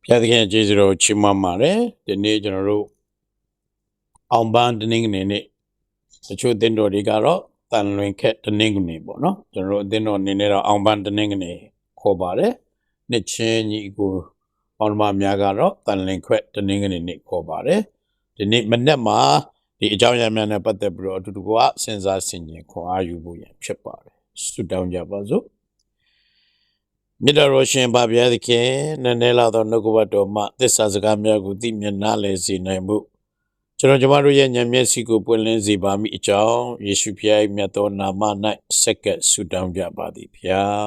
ဖျားသခင်ကျေးဇူးတော်ချီးမွမ်းပါတယ်ဒီနေ့ကျွန်တော်တို့အောင်ပန်းတနင်္ဂနွေနေ့တချို့အသင်းတော်တွေကတော့တန်လွင်ခက်တနင်္ဂနွေပေါ့နော်ကျွန်တော်တို့အသင်းတော်အနေနဲ့တော့အောင်ပန်းတနင်္ဂနွေခေါ်ပါတယ်နှစ်ချင်းညီကိုပေါင်းမများကတော့တန်လွင်ခက်တနင်္ဂနွေနေ့ခေါ်ပါတယ်ဒီနေ့မနေ့မှာဒီအကြောင်းအရာများနဲ့ပတ်သက်ပြီးတော့အတူတူကစဉ်းစားဆင်ခြင်ခွန်အားယူဖို့ရဖြစ်ပါတယ်ဆုတောင်းကြပါစို့မြတ်တော်ရှင်ဘာဘုရားသခင်နည်းနည်းလာသောနှုတ်ကပတ်တော်မှသစ္စာစကားများကိုသိမြင်နားလည်စေနိုင်မှုကျွန်တော်တို့ရဲ့ဉာဏ်မျက်စိကိုပွင့်လင်းစေပါမည်အကြောင်းယေရှုဖျား၏မြတ်သောနာမ၌ဆက်ကပ်ဆုတောင်းကြပါသည်ဖျား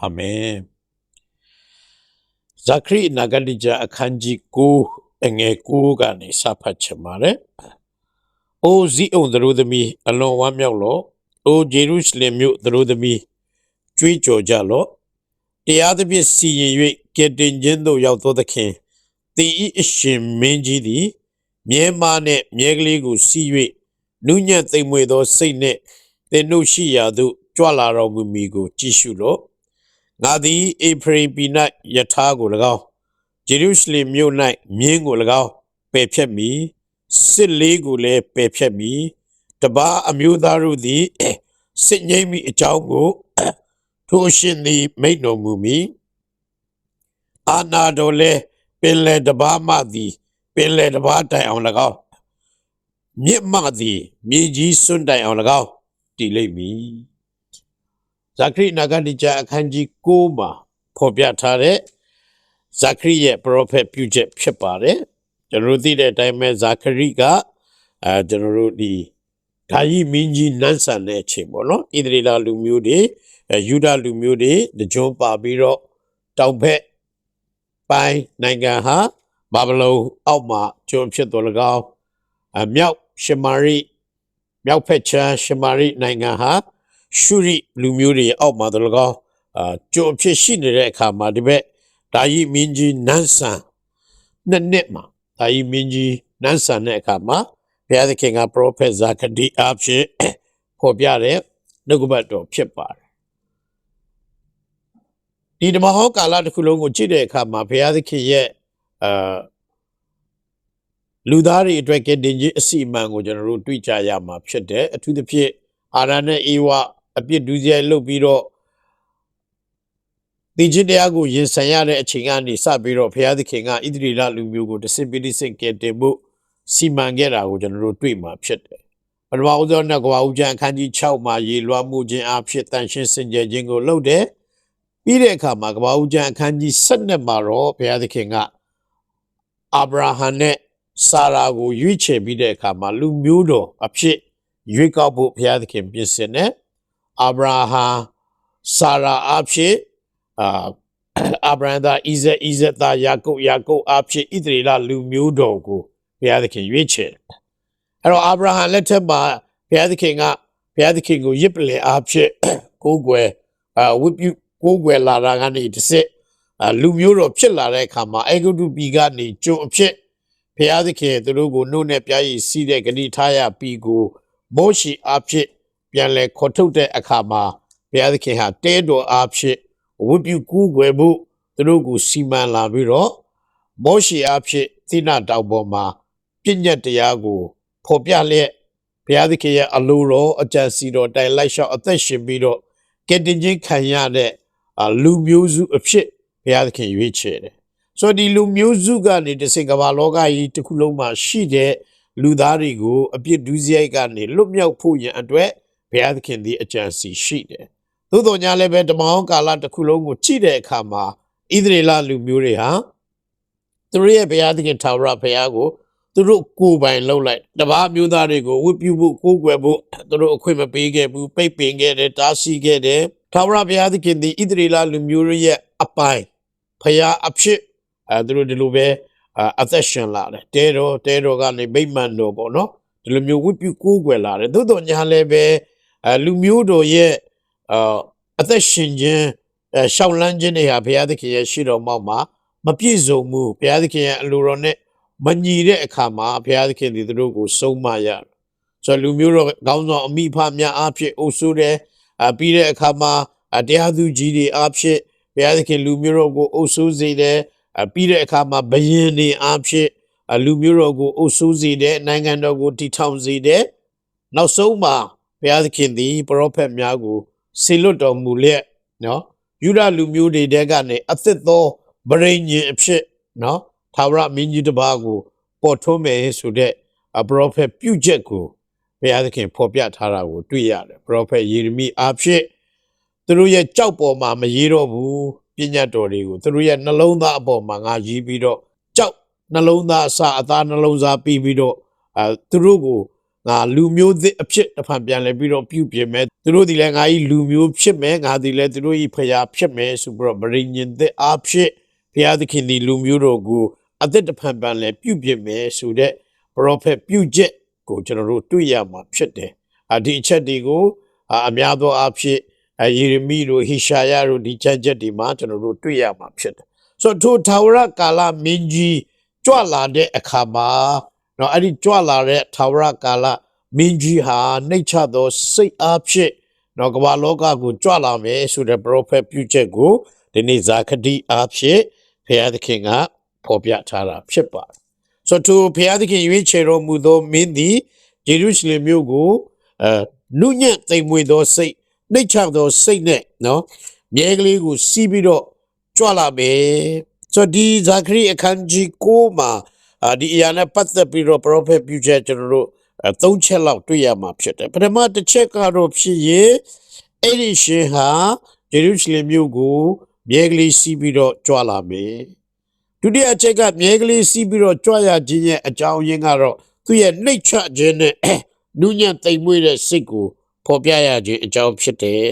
အာမင်ဇခရိနဂတိကျအခန်းကြီး9အငယ်9ကနေစဖတ်ချင်ပါတယ်အိုဇီအုန်သူတို့သမီးအလွန်ဝမ်းမြောက်လော့အိုဂျေရုရှလင်မြို့သူတို့သမီးကြွေးကြော်ကြလော့တရားသဖြင့်စီရင်၍ကယ်တင်ခြင်းသို့ရောက်သောသခင်သင်၏အရှင်မင်းကြီးသည်မြဲမားနှင့်မြဲကလေးကိုစီး၍နုညံ့သိမ်မွေ့သောစိတ်နှင့်သင်တို့ရှိရာသို့ကြွလာတော်မူမည်ကိုကြည့်ရှုလော့ငါသည်အေဖရိပြည်၌ယထာကို၎င်းဂျေရုရှလင်မြို့၌မြင်းကို၎င်းပယ်ဖြတ်မည်စစ်လေးကိုလည်းပယ်ဖြတ်မည်တပါးအမျိုးသားတို့သည်စစ်ငိမ့်မိအကြောင်းကိုထိုအရှင်သည်မိန့်တော်မူမည်အာနာတော်လည်းပင်လေတပါးမှသည်ပင်လေတပါးတိုင်အောင်၎င်းမြစ်မှသည်မြေကြီးစွန့်တိုင်အောင်၎င်းတည်လိမ့်မည်ဇခရိနဂတိကျအခန်းကြီး9မှာဖော်ပြထားတဲ့ဇခရိရဲ့ပရောဖက်ပြုချက်ဖြစ်ပါတယ်ကျွန်တော်တို့သိတဲ့အတိုင်းပဲဇခရိကကျွန်တော်တို့ဒီဓာယိမင်းကြီးနန်းဆန်တဲ့အချိန်ပေါ့နော်ဣသရေလလူမျိုးတွေယူဒလူမျိုးတွေတကြွပါပြီးတော့တောင်ဘက်ပိုင်းနိုင်ငံဟာဘာဗလုန်အောက်မှာကျွန်းဖြစ်တော်၎င်းမြောက်ရှမာရိမြောက်ဖက်ချမ်းရှမာရိနိုင်ငံဟာရှုရိလူမျိုးတွေအောက်မှာတော်၎င်းကျွန်းဖြစ်ရှိနေတဲ့အခါမှာဒီဘက်ဒါယိမင်းကြီးနန်းဆန်နှစ်မှာဒါယိမင်းကြီးနန်းဆန်တဲ့အခါမှာဘုရားသခင်ကပရောဖက်ဇာခတိအဖြစ်ဖော်ပြတဲ့နှုတ်ကပတ်တော်ဖြစ်ပါတယ်ဒီဓမ္မဟောကာလတစ်ခုလုံးကိုကြည့်တဲ့အခါမှာဘုရားသခင်ရဲ့လူသားတွေအတွက်ကတည်ခြင်းအစီအမံကိုကျွန်တော်တို့တွေ့ကြရမှာဖြစ်တယ်အထူးသဖြင့်အာရနဲ့အေဝအပြစ်ဒုစရိုက်လုပ်ပြီးတော့တည်ခြင်းတရားကိုရင်ဆိုင်ရတဲ့အချိန်ကနေစပြီးတော့ဘုရားသခင်ကဣသရေလလူမျိုးကိုတဆင့်ပြီးတဆင့်ကယ်တင်ဖို့စီမံခဲ့တာကိုကျွန်တော်တို့တွေ့မှာဖြစ်တယ်ပထမဦးဆုံးကဘာဦးကျမ်းအခန်းကြီး6မှာရေလွှမ်းမှုခြင်းအဖြစ်တန်ရှင်းစင်ကြယ်ခြင်းကိုလုပ်တယ်ပြီးတဲ့အခါမှာကဘာဦးကျမ်းအခန်းကြီး7မှာတော့ဘုရားသခင်ကအာဗြဟံနဲ့ဆာရာကိုရွေးချယ်ပြီးတဲ့အခါမှာလူမျိုးတော်အဖြစ်ရွေးကောက်ဖို့ဘုရားသခင်ပြင်ဆင်တယ်အာဗြဟံဆာရာအဖြစ်အာဗြဟံသားဣဇက်သားယာကုပ်အဖြစ်ဣသရေလလူမျိုးတော်ကိုဘုရားသခင်ရွေးချယ်အဲ့တော့အာဗြဟံလက်ထက်မှာဘုရားသခင်ကိုယစ်ပလင်အဖြစ်ကိုးကွယ်ဝတ်ပြုကိုးကွယ်လာတာကနေတစ်စစ်လူမျိုးတော်ဖြစ်လာတဲ့အခါမှာအေဂုတုပြည်ကနေကျွန်းအဖြစ်ဘုရားသခင်သူတို့ကိုနှုတ်နဲ့ပြားရည်စီးတဲ့ဂတိထားရပြီးကိုမောရှိအဖြစ်ပြန်လဲခေါ်ထုတ်တဲ့အခါမှာဘုရားသခင်ဟာတဲတော်အဖြစ်ဝတ်ပြုကိုးကွယ်ဖို့သူတို့ကိုစီမံလာပြီးတော့မောရှိအဖြစ်သီနတောင်ပေါ်မှာပြည့်ညတ်တရားကိုဖော်ပြလျက်ဘုရားသခင်ရဲ့အလိုတော်အကြံစီတော်တိုင်လိုက်လျှောက်အသက်ရှင်ပြီးတော့ကယ်တင်ခြင်းခံရတဲ့လူမျိုးစုအဖြစ်ဘုရားသခင်ရွေးချယ်တယ်ဆိုတော့ဒီလူမျိုးစုကနေတစင်ကမ္ဘာလောကကြီးတစ်ခုလုံးမှာရှိတဲ့လူသားတွေကိုအပြစ်ဒုစရိုက်ကနေလွတ်မြောက်ဖို့ရန်အတွက်ဘုရားသခင်ဒီအကြံစီရှိတယ်သို့တော်ညာလည်းပဲဓမ္မဟောင်းကာလတစ်ခုလုံးကိုကြည့်တဲ့အခါမှာဣသရေလလူမျိုးတွေဟာသူတို့ရဲ့ဘုရားသခင်ထာဝရဘုရားကိုသူတို့ကိုယ်ပိုင်လှုပ်လိုက်တပါးမျိုးသားတွေကိုဝတ်ပြုဖို့ကိုးကွယ်ဖို့သူတို့အခွင့်မပေးခဲ့ဘူးပိတ်ပင်ခဲ့တယ်တားဆီးခဲ့တယ်ထာဝရဘုရားသခင်ဒီဣသရေလလူမျိုးရဲ့အပိုင်ဘုရားအဖြစ်သူတို့ဒီလိုပဲအသက်ရှင်လာတယ်တဲတော်ကနေဗိမာန်တော်ပေါ့နော်ဒီလိုမျိုးဝတ်ပြုကိုးကွယ်လာတယ်သို့တော်ညာလည်းပဲလူမျိုးတော်ရဲ့အသက်ရှင်ခြင်းရှောက်လန်းခြင်းတွေဟာဘုရားသခင်ရဲ့ရှိတော်မောက်မှာမပြည့်စုံဘူးဘုရားသခင်ရဲ့အလိုတော်နဲ့မညီတဲ့အခါမှာဘုရားသခင်ဒီသူတို့ကိုဆုံးမရတယ်ဆိုတော့လူမျိုးတော်ခေါင်းဆောင်အမိဖများအဖြစ်အုပ်စိုးတယ်ပြီးတဲ့အခါမှာတရားသူကြီးတွေအဖြစ်ဘုရားသခင်လူမျိုးတော်ကိုအုပ်စိုးစေတယ် ပြီးတဲ့အခါမှာဘယင်နေအားဖြင့်လူမျိုးတော်ကိုအုပ်စိုးစေတဲ့နိုင်ငံတော်ကိုတည်ထောင်စေတဲ့နောက်ဆုံးမှာဘုရားသခင်သည်ပရောဖက်များကိုဆေလွတ်တော်မူလျက်နော်ယူဒလူမျိုးတွေတဲကနေအသစ်သောဗရိညင်အဖြစ်နော်သာဝရမင်းကြီးတစ်ပါးကိုပေါ်ထွန်းမယ်ဆိုတဲ့ပရောဖက်ပြုချက်ကိုဘုရားသခင်ဖော်ပြထားတာကိုတွေ့ရတယ်ပရောဖက်ယေရမိအားဖြင့်သူတို့ရဲ့ကြောက်ပေါ်မှာမရေးတော့ဘူးပညာတော်တွေကိုသူတို့ရဲ့နှလုံးသားအပေါ်မှာငါရေးပြီးတော့ကြောက်နှလုံးသားအစာအသားနှလုံးသားပြီးတော့သူတို့ကိုငါလူမျိုးသစ်အဖြစ်တစ်ဖန်ပြန်လဲပြီးတော့ပြုပြင်မယ်သူတို့ဒီလဲငါဤလူမျိုးဖြစ်မယ်ငါဒီလဲသူတို့ဤဖရာဖြစ်မယ်ဆိုပြီးတော့ဗရိညင်သစ်အားဖြင့်ဘုရားသခင်ဒီလူမျိုးတော်ကိုအသက်တစ်ဖန်ပြန်လဲပြုပြင်မယ်ဆိုတဲ့ပရောဖက်ပြုချက်ကိုကျွန်တော်တို့တွေ့ရမှာဖြစ်တယ်ဒီအချက်တွေကိုအများသောအားဖြင့်ယေရမိတို့ဟေရှာယတို့ဒီချက်တွေမှာကျွန်တော်တို့တွေ့ရမှာဖြစ်တယ်ဆိုတော့ထိုထာဝရကာလမင်းကြီးကြွလာတဲ့အခါမှာနော်အဲ့ဒီကြွလာတဲ့ထာဝရကာလမင်းကြီးဟာနှိမ့်ချသောစိတ်အားဖြင့်နော်ကမ္ဘာလောကကိုကြွလာမယ်ဆိုတဲ့ပရောဖက်ပြုချက်ကိုဒီနေ့ဇာခတိအားဖြင့်ဘုရားသခင်ကဖော်ပြထားတာဖြစ်ပါတယ်ဆိုတော့ဘုရားသခင်ရွေးချယ်တော်မူသောမင်းသည်ယေရုရှလင်မြို့ကိုနုညံ့သိမ်မွေ့သောစိတ်နှိမ့်ချသောစိတ်နဲ့နော်မြဲကလေးကိုစီးပြီးတော့ကြွလာမယ်ဆိုတော့ဒီဇာခရိအခန်းကြီး9မှာဒီအရာနဲ့ပတ်သက်ပြီးတော့ပရောဖက်ပြုချက်ကျွန်တော်တို့3ချက်လောက်တွေ့ရမှာဖြစ်တယ်ပထမတစ်ချက်ကတော့ဖြစ်ရင်အဲ့ဒီရှင်ဟာယေရုရှလင်မြို့ကိုမြဲကလေးစီးပြီးတော့ကြွလာမယ်ဒုတိယအချက်ကမြဲကလေးစီးပြီးတော့ကြွရခြင်းရဲ့အကြောင်းရင်းကတော့သူရဲ့နှိမ့်ချခြင်းနဲ့နူးညံ့သိမ်မွေ့တဲ့စိတ်ကိုဖော်ပြရခြင်းအကြောင်းဖြစ်တယ်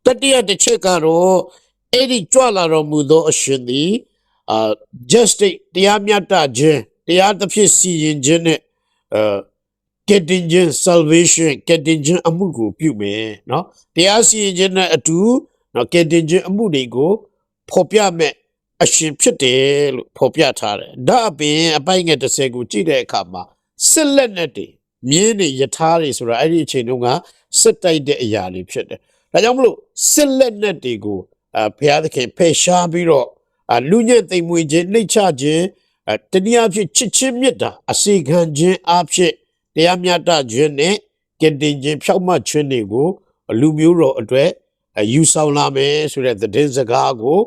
တတိယတစ်ချက်ကတော့အဲ့ဒီကြွလာတော်မူသောအရှင်သည်justice တရားမျှတခြင်းတရားသဖြင့်စီရင်ခြင်းနဲ့ကယ်တင်ခြင်း salvation ကယ်တင်ခြင်းအမှုကိုပြုမယ်နော်တရားစီရင်ခြင်းနဲ့အတူနော်ကယ်တင်ခြင်းအမှုတွေကိုဖော်ပြမဲ့အရှင်ဖြစ်တယ်လို့ဖော်ပြထားတယ်ဒါအပြင်အပိုင်းငယ်30ကိုကြည့်တဲ့အခါမှာစစ်လက်နဲ့တွေမြင်းတွေယထာတွေဆိုတာအဲ့ဒီအချိန်တုန်းကစစ်တိုက်တဲ့အရာတွေဖြစ်တယ်ဒါကြောင့်မလို့စစ်လက်နဲ့တွေကိုဘုရားသခင်ဖယ်ရှားပြီးတော့လူညံ့သိမ်မွေ့ခြင်းနှိမ့်ချခြင်းတနည်းအားဖြင့်ချစ်ချင်းမြတ်တာအစီခံခြင်းအားဖြင့်တရားမျှတခြင်းနဲ့ကယ်တင်ခြင်းဖြောင့်မတ်ခြင်းတွေကိုလူမျိုးတော်အတွက်ယူဆောင်လာမယ်ဆိုတဲ့သတင်းစကားကို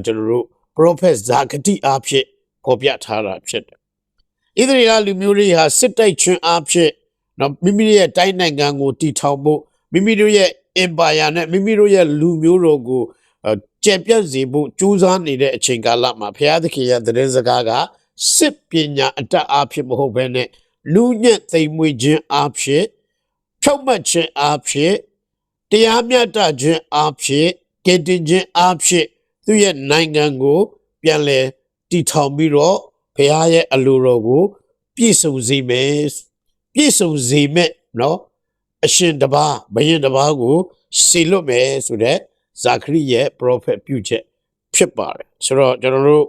ကျွန်တော်တို့ပရောဖက်ဇာခတိအားဖြင့်ဖော်ပြထားတာဖြစ်တယ်ဣသရေလလူမျိုးတွေဟာစစ်တိုက်ခြင်းအားဖြင့်နော်မိမိရဲ့တိုင်းနိုင်ငံကိုတည်ထောင်ဖို့မိမိတို့ရဲ့ empire နဲ့မိမိတို့ရဲ့လူမျိုးတော်ကိုကျယ်ပြန့်စေဖို့ကြိုးစားနေတဲ့အချိန်ကာလမှာဘုရားသခင်ရဲ့သတင်းစကားကစစ်ပညာအတတ်အားဖြင့်မဟုတ်ဘဲနဲ့လူညံ့သိမ်မွေ့ခြင်းအားဖြင့်ဖြောက်မှတ်ခြင်းအားဖြင့်တရားမျှတခြင်းအားဖြင့်ကယ်တင်ခြင်းအားဖြင့်သူ့ရဲ့နိုင်ငံကိုပြန်လည်တည်ထောင်ပြီးတော့ဘုရားရဲ့အလိုတော်ကိုပြည့်စုံစေမယ်ပြည့်စုံစေမဲ့နော်အရှင်တစ်ပါးဘုရင်တစ်ပါးကိုစေလွတ်မယ်ဆိုတဲ့ဇာခရိရဲ့ပရောဖက်ပြုချက်ဖြစ်ပါတယ်ဆိုတော့ကျွန်တော်တို့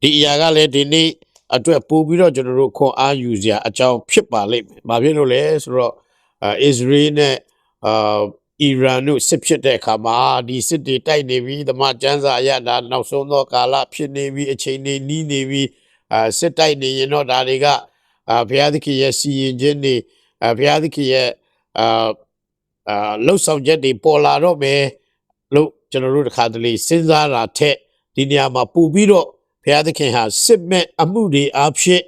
ဒီအရာကလည်းဒီနေ့အတွက်ပို့ပြီးတော့ကျွန်တော်တို့ခွန်အားယူစရာအကြောင်းဖြစ်ပါလိမ့်မယ်။ဘာဖြစ်လို့လဲဆိုတော့အစ္စရေးနဲ့အီရန်တို့စစ်ဖြစ်တဲ့အခါမှာဒီစစ်တွေတိုက်နေပြီးဓမ္မကျမ်းစာအရဒါနောက်ဆုံးသောကာလဖြစ်နေပြီးအချိန်တွေနီးနေပြီးစစ်တိုက်နေရင်တော့ဒါတွေကဘုရားသခင်ရဲ့စီရင်ခြင်းတွေဘုရားသခင်ရဲ့လှုပ်ဆောင်ချက်တွေပေါ်လာတော့မယ်လို့ကျွန်တော်တို့တစ်ခါတလေစဉ်းစားတာထက်ဒီနေရာမှာပို့ပြီးတော့ဘုရားသခင်ဟာစစ်မဲ့အမှုတွေအားဖြင့်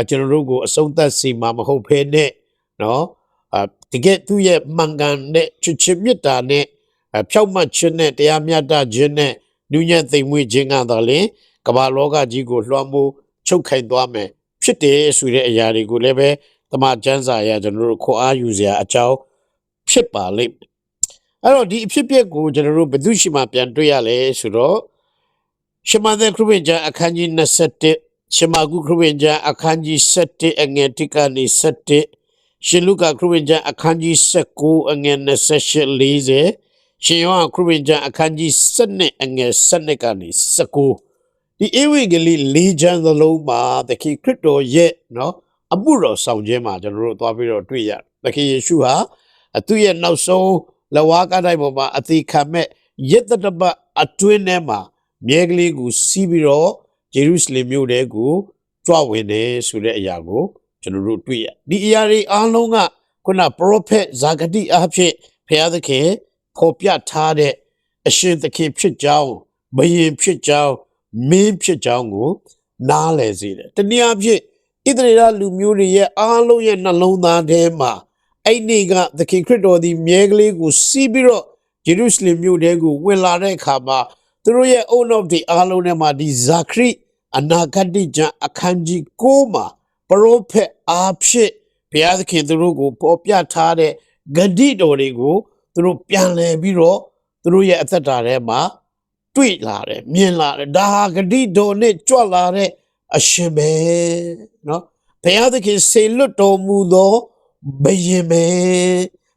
ကျွန်တော်တို့ကိုအဆုံးသတ်စေမှာမဟုတ်ဘဲနဲ့နော်တကယ်သူ့ရဲ့မှန်ကန်တဲ့ချစ်ချင်းမြတ်တာနဲ့ဖြောက်မှတ်ခြင်းနဲ့တရားမျှတခြင်းနဲ့နူးညံ့သိမ်မွေ့ခြင်းကတော့လေကမ္ဘာလောကကြီးကိုလွှမ်းမိုးချုပ်ခိုင်သွားမယ်ဖြစ်တယ်ဆိုတဲ့အရာတွေကိုလည်းပဲတမန်ကျမ်းစာအရကျွန်တော်တို့ခွန်အားယူစရာအကြောင်းဖြစ်ပါလိမ့်မယ်အဲ့တော့ဒီအဖြစ်အပျက်ကိုကျွန်တော်တို့ဘယ်သူရှိမှပြန်တွေ့ရလဲဆိုတော့ရှမာသက်ခရစ်ဝင်ကျမ်းအခန်းကြီး21ရှမာကုခရစ်ဝင်ကျမ်းအခန်းကြီး7အငယ်1ကနေ7ရှင်လုကာခရစ်ဝင်ကျမ်းအခန်းကြီး19အငယ်28 40ရှင်ယောဟန်ခရစ်ဝင်ကျမ်းအခန်းကြီး7အငယ်7ကနေ19ဒီဧဝံဂေလိ၄ကျမ်းသလုံးမှာသခင်ခရစ်တော်ရဲ့နော်အမှုတော်ဆောင်ခြင်းမှာကျွန်တော်တို့သွားပြီးတော့တွေ့ရသခင်ယေရှုဟာသူ့ရဲ့နောက်ဆုံးလဝါကတိုင်းပေါ်မှာအသေးခံမဲ့ယက်တတပတ်အတွင်းထဲမှာမြဲကလေးကိုစီးပြီးတော့ ဂျေရုရှလင်မြို့တဲကိုကြွဝင်တယ်ဆိုတဲ့အရာကိုကျွန်တော်တို့တွေ့ရဒီအရာတွေအားလုံးကခုနပရောဖက်ဇာဂတိအဖြစ်ဘုရားသခင်ဖော်ပြထားတဲ့အရှင်သခင်ဖြစ်ကြောင်းဘယင်ဖြစ်ကြောင်းမင်းဖြစ်ကြောင်းကိုနားလည်စေတယ်တနည်းအားဖြင့်ဣသရေလလူမျိုးတွေရဲ့အားလုံးရဲ့နှလုံးသားထဲမှာအဲ့ဒီကသခင်ခရစ်တော်ဒီမြဲကလေးကိုစီးပြီးတော့ယေရုရှလင်မြို့တဲကိုဝင်လာတဲ့အခါမှာသူတို့ရဲ့အုံနောက်တွေအားလုံးထဲမှာဒီဇာခရိအနာဂတ်ကျမ်းအခန်းကြီး9မှာပရောဖက်အားဖြင့်ဘုရားသခင်သူတို့ကိုပေါ်ပြထားတဲ့ဂတိတော်တွေကိုသူတို့ပြန်လည်ပြီးတော့သူတို့ရဲ့အသက်တာထဲမှာတွေ့လာတယ်မြင်လာတယ်ဒါဟာဂတိတော်နဲ့ကြွလာတဲ့အရှင်ပဲเนาะဘုရားသခင်စေလွတ်တော်မူသောဘယင်ပဲ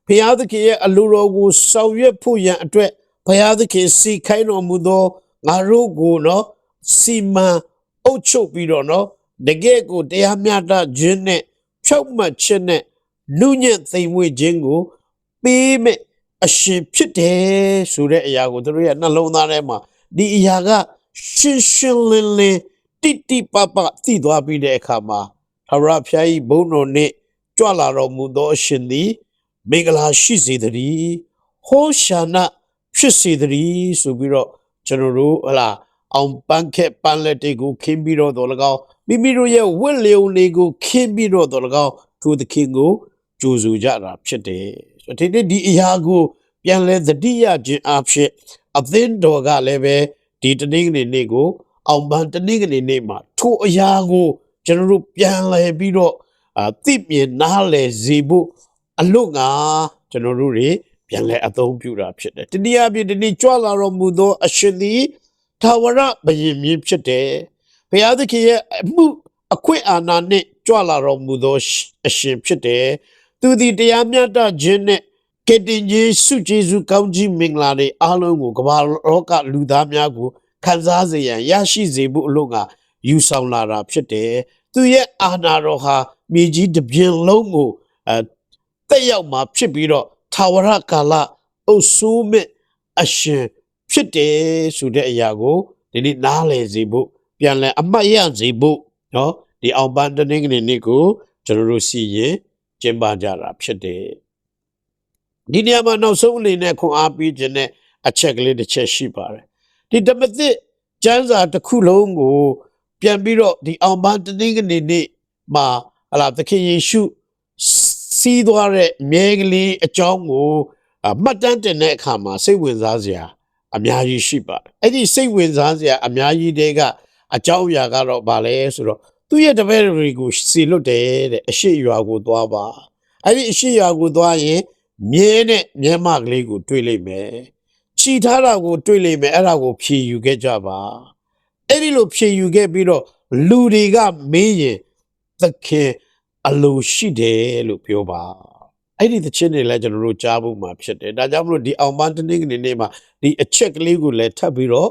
ဘုရားသခင်ရဲ့အလိုတော်ကိုဆောင်ရွက်ဖို့ရန်အတွက်ဘုရားသခင်စီခိုင်းတော်မူသောငါတို့ကိုเนาะစီမံအုပ်ချုပ်ပြီးတော့เนาะတကယ်ကိုတရားမျှတခြင်းနဲ့ဖြောက်မှတ်ခြင်းနဲ့လူညံ့သိမ်မွေ့ခြင်းကိုပေးမဲ့အရှင်ဖြစ်တယ်ဆိုတဲ့အရာကိုတို့ရဲ့နှလုံးသားထဲမှာဒီအရာကရှင်းရှင်းလင်းလင်းတိတိပပသိသွားပြီးတဲ့အခါမှာထာဝရဘုရား၏ဘုန်းတော်နှင့်ကြွလာတော်မူသောအရှင်သည်မင်္ဂလာရှိစေတည်းဟောရှာနဖြစ်စေတည်းဆိုပြီးတော့ကျွန်တော်တို့ဟလာအောင်ပန်းခက်ပန်းလက်တွေကိုခင်းပြီးတော့တော်၎င်းမိမိတို့ရဲ့ဝတ်လျုံတွေကိုခင်းပြီးတော့တော်၎င်းသူသခင်ကိုကြိုဆိုကြတာဖြစ်တယ်ဒီနေ့ဒီအရာကိုပြန်လဲသတိရခြင်းအဖြစ်အသင်းတော်ကလည်းပဲဒီတနင်္ဂနွေနေ့ကိုအောင်ပန်းတနင်္ဂနွေနေ့မှာထိုအရာကိုကျွန်တော်တို့ပြန်လဲပြီးတော့သိမြင်နားလည်စေဖို့အလို့ငါကျွန်တော်တို့တွေပြန်လဲအသုံးပြုတာဖြစ်တယ်တနည်းအားဖြင့်ဒီနေ့ကြွလာတော်မူသောအရှင်သည်ထာဝရဘုရင်မြင့်ဖြစ်တယ်ဘုရားသခင်ရဲ့အမှုအခွင့်အာဏာနဲ့ကြွလာတော်မူသောအရှင်ဖြစ်တယ်သူသည်တရားမျှတခြင်းနဲ့ကယ်တင်ခြင်းဆုကျေးဇူးကောင်းကြီးမင်္ဂလာတွေအားလုံးကိုကမ္ဘာလောကလူသားများကိုခံစားစေရန်ရရှိစေဖို့အလို့ငါယူဆောင်လာတာဖြစ်တယ်သူရဲ့အာဏာတော်ဟာမြေကြီးတစ်ပြင်လုံးကိုတက်ရောက်မှာဖြစ်ပြီးတော့ထာဝရကာလအုပ်စိုးမဲ့အရှင်ဖြစ်တယ်ဆိုတဲ့အရာကိုဒီနေ့နားလည်စေဖို့ပြန်လဲအမှတ်ရစေဖို့เนาะဒီအောင်ပန်းတနင်္ဂနွေနေ့ကိုကျွန်တော်တို့စီရင်ကျင်းပကြတာဖြစ်တယ်ဒီနေရာမှာနောက်ဆုံးအနေနဲ့ခွန်အားပေးခြင်းနဲ့အချက်ကလေးတစ်ချက်ရှိပါတယ်ဒီဓမ္မသစ်ကျမ်းစာတစ်ခုလုံးကိုပြန်ပြီးတော့ဒီအောင်ပန်းတနင်္ဂနွေနေ့မှာဟလာသခင်ယေရှုစီးသွားတဲ့မြဲကလေးအကြောင်းကိုမှတ်တမ်းတင်တဲ့အခါမှာစိတ်ဝင်စားစရာအများကြီးရှိပါတယ်အဲ့ဒီစိတ်ဝင်စားစရာအများကြီးတွေကအကြောင်းအရာကတော့ဗာလဲဆိုတော့သူ့ရဲ့တပည့်တွေကိုစီလွတ်တယ်တဲ့အရှိရွာကိုသွားပါအဲ့ဒီအရှိရွာကိုသွားရင်မြဲနဲ့မြဲမကလေးကိုတွေ့လိမ့်မယ်ခြိထားတာကိုတွေ့လိမ့်မယ်အဲ့ဒါကိုဖြေယူခဲ့ကြပါအဲ့ဒီလိုဖြေယူခဲ့ပြီးတော့လူတွေကမေးရင်သခင်အလိုရှိတယ်လို့ပြောပါအဲ့ဒီသချင်းတွေလည်းကျွန်တော်တို့ကြားဖို့မှာဖြစ်တယ်ဒါကြောင့်မလို့ဒီအောင်ပန်းတနင်္ဂနွေနေ့မှာဒီအချက်ကလေးကိုလည်းထပ်ပြီးတော့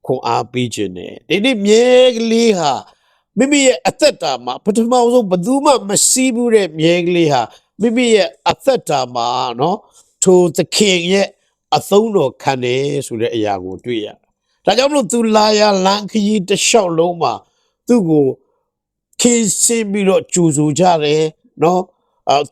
ခွန်အားပေးခြင်းနဲ့ဒီနေ့မြဲကလေးဟာမိမိရဲ့အသက်တာမှာပထမဆုံးဘယ်သူမှမစီးဘူးတဲ့မြဲကလေးဟာမိမိရဲ့အသက်တာမှာနော်ထိုသခင်ရဲ့အသုံးတော်ခံတယ်ဆိုတဲ့အရာကိုတွေ့ရဒါကြောင့်မလို့သူလာရလမ်းခရီးတစ်လျှောက်လုံးမှာသူ့ကိုခင်းစင်းပြီးတော့ကြိုဆိုကြတယ်နော်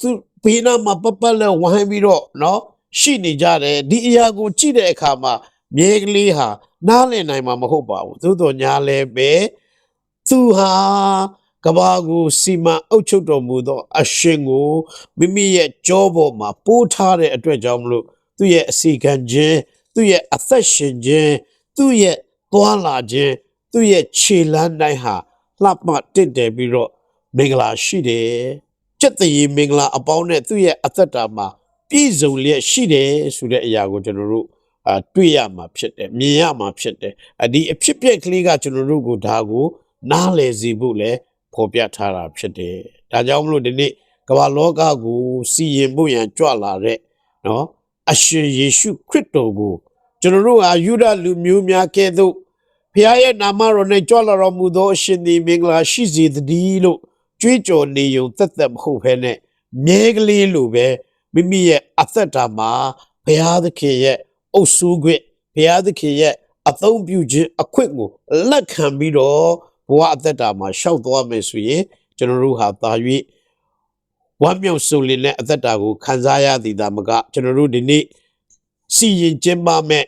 သူဘေးနားမှာပပလဲဝိုင်းပြီးတော့နော်ရှိနေကြတယ်ဒီအရာကိုကြည့်တဲ့အခါမှာမြဲကလေးဟာနားလည်နိုင်မှာမဟုတ်ပါဘူးသို့တော်ညာလဲပဲသူဟာကဘာကိုစီမံအုပ်ချုပ်တော်မူသောအရှင်ကိုမိမိရဲ့ကြောပေါ်မှာပိုးထားတဲ့အတွက်ကြောင့်မလို့သူ့ရဲ့အစီခံခြင်းသူ့ရဲ့အသက်ရှင်ခြင်းသူ့ရဲ့သွားလာခြင်းသူ့ရဲ့ခြေလမ်းတိုင်းဟာလှပတင့်တယ်ပြီးတော့မင်္ဂလာရှိတယ်ကျက်တည်မင်္ဂလာအပေါင်းနဲ့သူ့ရဲ့အသက်တာမှာပြည့်စုံလျက်ရှိတယ်ဆိုတဲ့အရာကိုကျွန်တော်တို့တွေ့ရမှာဖြစ်တယ်မြင်ရမှာဖြစ်တယ်ဒီအဖြစ်ပြက်ကလေးကကျွန်တော်တို့ကိုဒါကိုနားလည်စေဖို့လဲဖော်ပြထားတာဖြစ်တယ်ဒါကြောင့်မလို့ဒီနေ့ကမ္ဘာလောကကိုစီရင်ဖို့ရန်ကြွလာတဲ့နော်အရှင်ယေရှုခရစ်တော်ကိုကျွန်တော်တို့ဟာယူဒလူမျိုးများကဲ့သို့ဖခင်ရဲ့နာမတော်နဲ့ကြွလာတော်မူသောအရှင်သည်မင်္ဂလာရှိစေတည်းလို့ကြွေးကြော်နေုံသက်သက်မဟုတ်ဘဲနဲ့မြဲကလေးလိုပဲမိမိရဲ့အသက်တာမှာဘုရားသခင်ရဲ့အုပ်စိုးခွင့်ဘုရားသခင်ရဲ့အသုံးပြုခြင်းအခွင့်ကိုလက်ခံပြီးတော့ ဘဝအသက်တာမှာရှောက်သွားမယ်ဆိုရင်ကျွန်တော်တို့ဟာသာ၍ဝမ်းမြောက်ဆိုလင်တဲ့အသက်တာကိုခံစားရသည်သာမကကျွန်တော်တို့ဒီနေ့စီရင်ကျင်းပမဲ့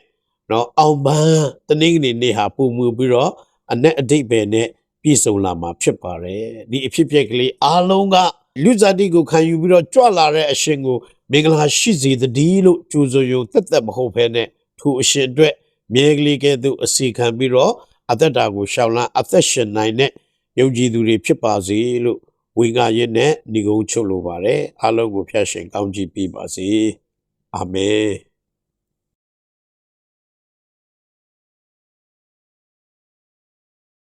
နော်အောင်ပန်းတနင်္ဂနွေနေ့ဟာပုံမှုပြီးတော့အ내အတိတ်ပဲနဲ့ပြည့်စုံလာမှာဖြစ်ပါတယ်ဒီအဖြစ်အပျက်ကလေးအားလုံးကလူဇာတိကိုခံယူပြီးတော့ကြွလာတဲ့အရှင်ကိုမင်္ဂလာရှိစေတည်းလို့ကြိုဆိုရုံသက်သက်မဟုတ်ဘဲနဲ့ထိုအရှင်အတွက်မြဲကလေးကဲ့သို့အစီခံပြီးတော့အသက်တာကိုရှောင်လန်းအသက်ရှင်နိုင်တဲ့ယုံကြည်သူတွေဖြစ်ပါစေလို့ဝိငါရစ်နဲ့ညီကုန်းချုပ်လိုပါတယ်အားလုံးကိုဖျက်ရှင်ကောင်းချီးပေးပါစေအာမင်